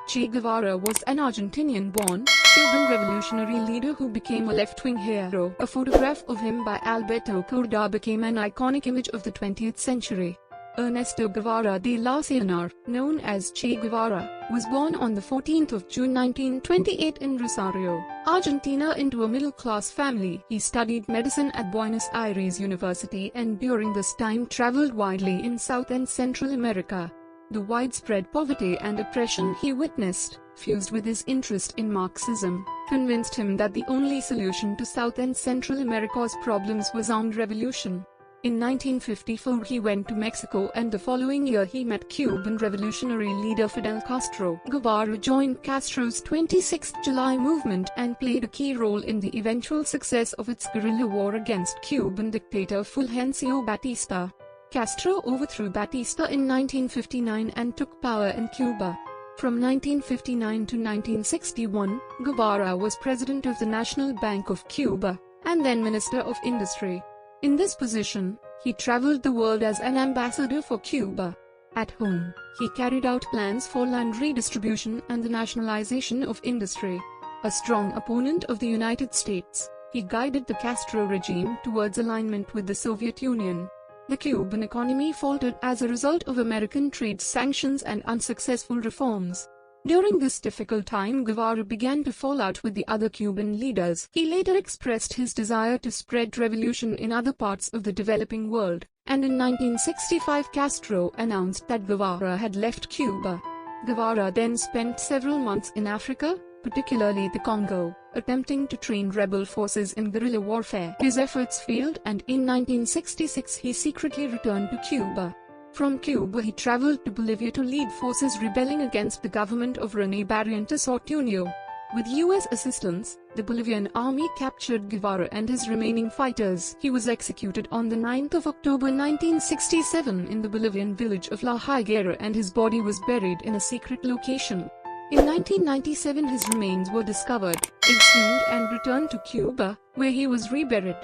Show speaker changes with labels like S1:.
S1: Che Guevara was an Argentinian-born, Cuban revolutionary leader who became a left-wing hero. A photograph of him by Alberto Corda became an iconic image of the 20th century. Ernesto Guevara de la Serna, known as Che Guevara, was born on the 14th of June 1928 in Rosario, Argentina into a middle-class family. He studied medicine at Buenos Aires University and during this time traveled widely in South and Central America. The widespread poverty and oppression he witnessed, fused with his interest in Marxism, convinced him that the only solution to South and Central America's problems was armed revolution. In 1954 he went to Mexico and the following year he met Cuban revolutionary leader Fidel Castro. Guevara joined Castro's 26th July movement and played a key role in the eventual success of its guerrilla war against Cuban dictator Fulgencio Batista. Castro overthrew Batista in 1959 and took power in Cuba. From 1959 to 1961, Guevara was president of the National Bank of Cuba, and then Minister of Industry. In this position, he traveled the world as an ambassador for Cuba. At home, he carried out plans for land redistribution and the nationalization of industry. A strong opponent of the United States, he guided the Castro regime towards alignment with the Soviet Union. The Cuban economy faltered as a result of American trade sanctions and unsuccessful reforms. During this difficult time, Guevara began to fall out with the other Cuban leaders. He later expressed his desire to spread revolution in other parts of the developing world, and in 1965 Castro announced that Guevara had left Cuba. Guevara then spent several months in Africa, particularly the Congo, attempting to train rebel forces in guerrilla warfare. His efforts failed and in 1966 he secretly returned to Cuba. From Cuba he traveled to Bolivia to lead forces rebelling against the government of René Barrientos Ortuño. With U.S. assistance, the Bolivian army captured Guevara and his remaining fighters. He was executed on the 9th of October 1967 in the Bolivian village of La Higuera and his body was buried in a secret location. In 1997 his remains were discovered, exhumed and returned to Cuba, where he was reburied.